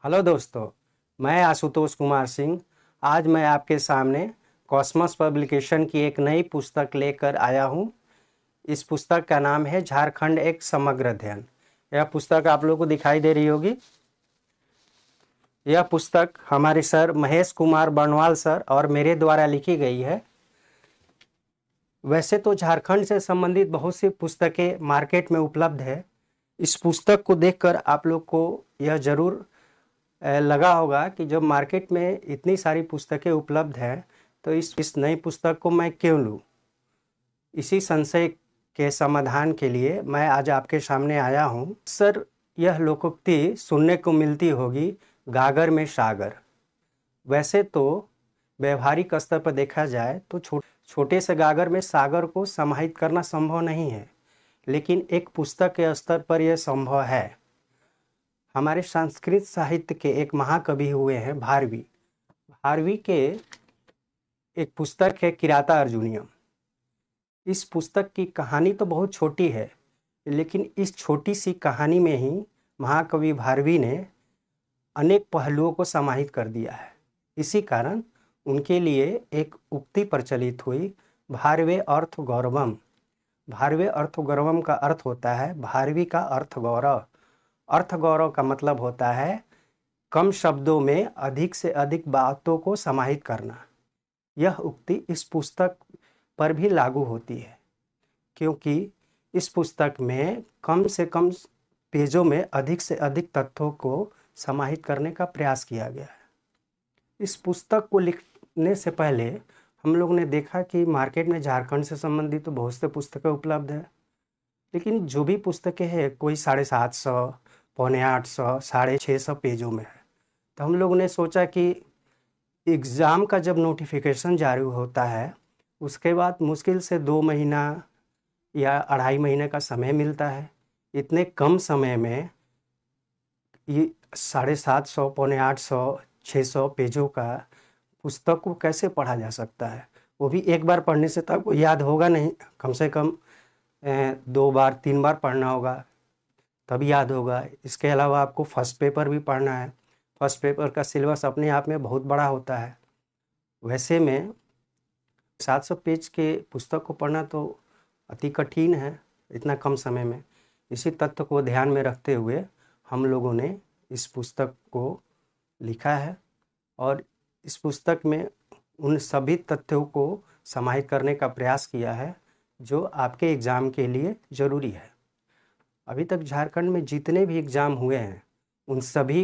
Hello दोस्तों, मैं आशुतोष कुमार सिंह। आज मैं आपके सामने कॉस्मस पब्लिकेशन की एक नई पुस्तक लेकर आया हूं। इस पुस्तक का नाम है झारखंड एक समग्र अध्ययन। यह पुस्तक आप लोगों को दिखाई दे रही होगी। यह पुस्तक हमारे सर महेश कुमार बर्नवाल सर और मेरे द्वारा लिखी गई है। वैसे तो झारखंड से संबंधित बहुत सी पुस्तकें मार्केट में उपलब्ध है। इस पुस्तक को देखकर आप लोग को यह जरूर लगा होगा कि जब मार्केट में इतनी सारी पुस्तकें उपलब्ध हैं तो इस नई पुस्तक को मैं क्यों लूं। इसी संशय के समाधान के लिए मैं आज आपके सामने आया हूं। सर, यह लोकोक्ति सुनने को मिलती होगी, गागर में सागर। वैसे तो व्यवहारिक स्तर पर देखा जाए तो छोटे से गागर में सागर को समाहित करना संभव नहीं है, लेकिन एक पुस्तक के स्तर पर यह संभव है। हमारे संस्कृत साहित्य के एक महाकवि हुए हैं भारवी। भारवी के एक पुस्तक है किराता अर्जुनियम। इस पुस्तक की कहानी तो बहुत छोटी है, लेकिन इस छोटी सी कहानी में ही महाकवि भारवी ने अनेक पहलुओं को समाहित कर दिया है। इसी कारण उनके लिए एक उक्ति प्रचलित हुई, भारवे अर्थ गौरवम। भारवे अर्थ गौरवम का अर्थ होता है भारवी का अर्थ गौरव। अर्थ गौरव का मतलब होता है कम शब्दों में अधिक से अधिक बातों को समाहित करना। यह उक्ति इस पुस्तक पर भी लागू होती है, क्योंकि इस पुस्तक में कम से कम पेजों में अधिक से अधिक तथ्यों को समाहित करने का प्रयास किया गया है। इस पुस्तक को लिखने से पहले हम लोग ने देखा कि मार्केट में झारखंड से संबंधित तो बहुत से पुस्तकें उपलब्ध है, लेकिन जो भी पुस्तकें हैं कोई 750, 750, 650 पेजों में है। तो हम लोगों ने सोचा कि एग्ज़ाम का जब नोटिफिकेशन जारी होता है उसके बाद मुश्किल से 2 महीना या 2.5 महीने का समय मिलता है। इतने कम समय में ये 750, 750, 600 पेजों का पुस्तक को कैसे पढ़ा जा सकता है। वो भी एक बार पढ़ने से तो आपको याद होगा नहीं, कम से कम 2 बार 3 बार पढ़ना होगा तब याद होगा। इसके अलावा आपको फर्स्ट पेपर भी पढ़ना है। फर्स्ट पेपर का सिलेबस अपने आप में बहुत बड़ा होता है। वैसे में 700 पेज के पुस्तक को पढ़ना तो अति कठिन है इतना कम समय में। इसी तथ्य को ध्यान में रखते हुए हम लोगों ने इस पुस्तक को लिखा है और इस पुस्तक में उन सभी तथ्यों को समाहित करने का प्रयास किया है जो आपके एग्ज़ाम के लिए ज़रूरी है। अभी तक झारखंड में जितने भी एग्ज़ाम हुए हैं उन सभी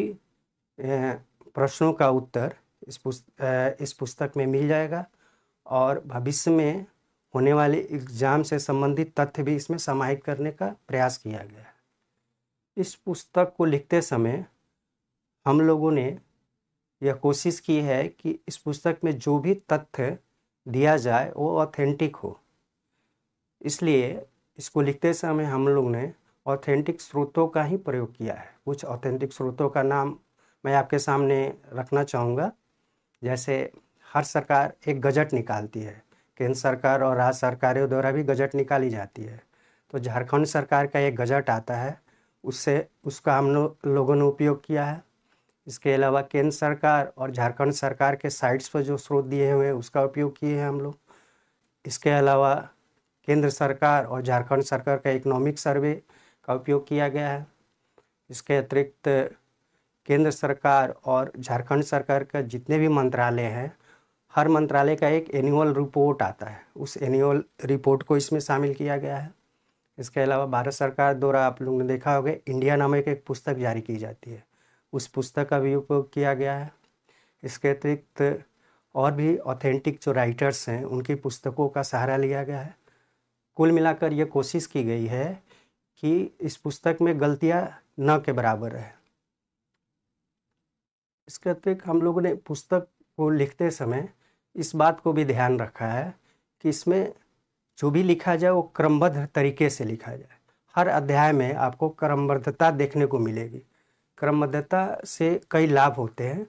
प्रश्नों का उत्तर इस पुस्तक में मिल जाएगा और भविष्य में होने वाले एग्ज़ाम से संबंधित तथ्य भी इसमें समाहित करने का प्रयास किया गया है। इस पुस्तक को लिखते समय हम लोगों ने यह कोशिश की है कि इस पुस्तक में जो भी तथ्य दिया जाए वो ऑथेंटिक हो। इसलिए इसको लिखते समय हम लोग ने ऑथेंटिक स्रोतों का ही प्रयोग किया है। कुछ ऑथेंटिक स्रोतों का नाम मैं आपके सामने रखना चाहूँगा। जैसे हर सरकार एक गजट निकालती है, केंद्र सरकार और राज्य सरकारों द्वारा भी गजट निकाली जाती है। तो झारखंड सरकार का एक गजट आता है, उसका हम लोगों ने उपयोग किया है। इसके अलावा केंद्र सरकार और झारखंड सरकार के साइट्स पर जो स्रोत दिए हुए हैं उसका उपयोग किए हैं हम लोग। इसके अलावा केंद्र सरकार और झारखंड सरकार का इकोनॉमिक सर्वे का उपयोग किया गया है। इसके अतिरिक्त केंद्र सरकार और झारखंड सरकार का जितने भी मंत्रालय हैं, हर मंत्रालय का एक एनुअल रिपोर्ट आता है, उस एनुअल रिपोर्ट को इसमें शामिल किया गया है। इसके अलावा भारत सरकार द्वारा आप लोगों ने देखा होगा इंडिया नामक एक पुस्तक जारी की जाती है, उस पुस्तक का भी उपयोग किया गया है। इसके अतिरिक्त और भी ऑथेंटिक जो राइटर्स हैं उनकी पुस्तकों का सहारा लिया गया है। कुल मिलाकर ये कोशिश की गई है कि इस पुस्तक में गलतियां न के बराबर है। इसके अतिरिक्त हम लोगों ने पुस्तक को लिखते समय इस बात को भी ध्यान रखा है कि इसमें जो भी लिखा जाए वो क्रमबद्ध तरीके से लिखा जाए। हर अध्याय में आपको क्रमबद्धता देखने को मिलेगी। क्रमबद्धता से कई लाभ होते हैं।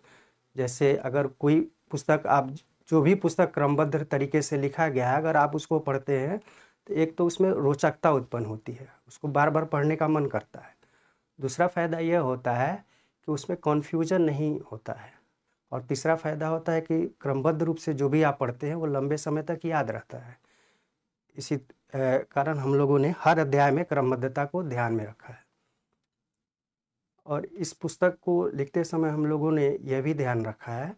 जैसे अगर कोई पुस्तक जो भी पुस्तक क्रमबद्ध तरीके से लिखा गया है, अगर आप उसको पढ़ते हैं तो एक तो उसमें रोचकता उत्पन्न होती है, उसको बार बार पढ़ने का मन करता है। दूसरा फ़ायदा यह होता है कि उसमें कन्फ्यूजन नहीं होता है। और तीसरा फ़ायदा होता है कि क्रमबद्ध रूप से जो भी आप पढ़ते हैं वो लंबे समय तक याद रहता है। इसी कारण हम लोगों ने हर अध्याय में क्रमबद्धता को ध्यान में रखा है। और इस पुस्तक को लिखते समय हम लोगों ने यह भी ध्यान रखा है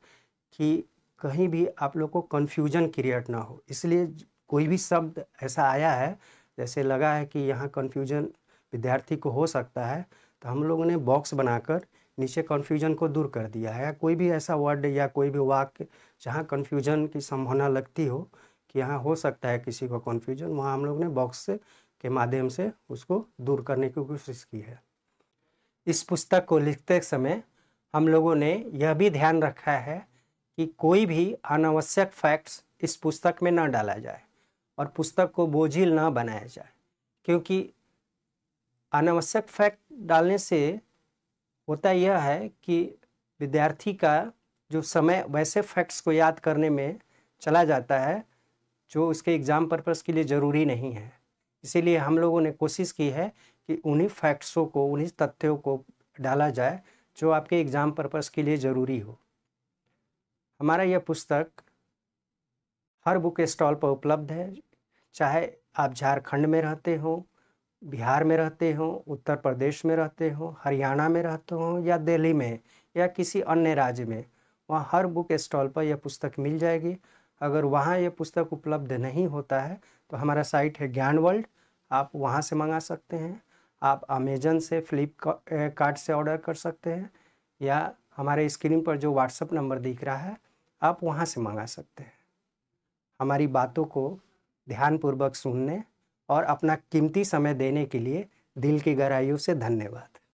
कि कहीं भी आप लोग को कन्फ्यूजन क्रिएट ना हो, इसलिए कोई भी शब्द ऐसा आया है जैसे लगा है कि यहाँ कन्फ्यूजन विद्यार्थी को हो सकता है, तो हम लोगों ने बॉक्स बनाकर नीचे कन्फ्यूजन को दूर कर दिया है। या कोई भी ऐसा वर्ड या कोई भी वाक्य जहाँ कन्फ्यूजन की संभावना लगती हो कि यहाँ हो सकता है किसी को कन्फ्यूजन, वहाँ हम लोग ने बॉक्स के माध्यम से उसको दूर करने की कोशिश की है। इस पुस्तक को लिखते समय हम लोगों ने यह भी ध्यान रखा है कि कोई भी अनावश्यक फैक्ट्स इस पुस्तक में न डाला जाए और पुस्तक को बोझिल न बनाया जाए, क्योंकि अनावश्यक फैक्ट डालने से होता यह है कि विद्यार्थी का जो समय वैसे फैक्ट्स को याद करने में चला जाता है जो उसके एग्ज़ाम पर्पस के लिए ज़रूरी नहीं है। इसीलिए हम लोगों ने कोशिश की है कि उन्हीं फैक्ट्सों को, उन्हीं तथ्यों को डाला जाए जो आपके एग्ज़ाम पर्पस के लिए ज़रूरी हो। हमारा यह पुस्तक हर बुक स्टॉल पर उपलब्ध है, चाहे आप झारखंड में रहते हो, बिहार में रहते हो, उत्तर प्रदेश में रहते हो, हरियाणा में रहते हो या दिल्ली में या किसी अन्य राज्य में, वहाँ हर बुक स्टॉल पर यह पुस्तक मिल जाएगी। अगर वहाँ यह पुस्तक उपलब्ध नहीं होता है तो हमारा साइट है ज्ञान वर्ल्ड, आप वहाँ से मंगा सकते हैं। आप अमेजन से, फ्लिपकार्ट से ऑर्डर कर सकते हैं, या हमारे स्क्रीन पर जो व्हाट्सएप नंबर दिख रहा है आप वहाँ से मंगा सकते हैं। हमारी बातों को ध्यानपूर्वक सुनने और अपना कीमती समय देने के लिए दिल की गहराइयों से धन्यवाद।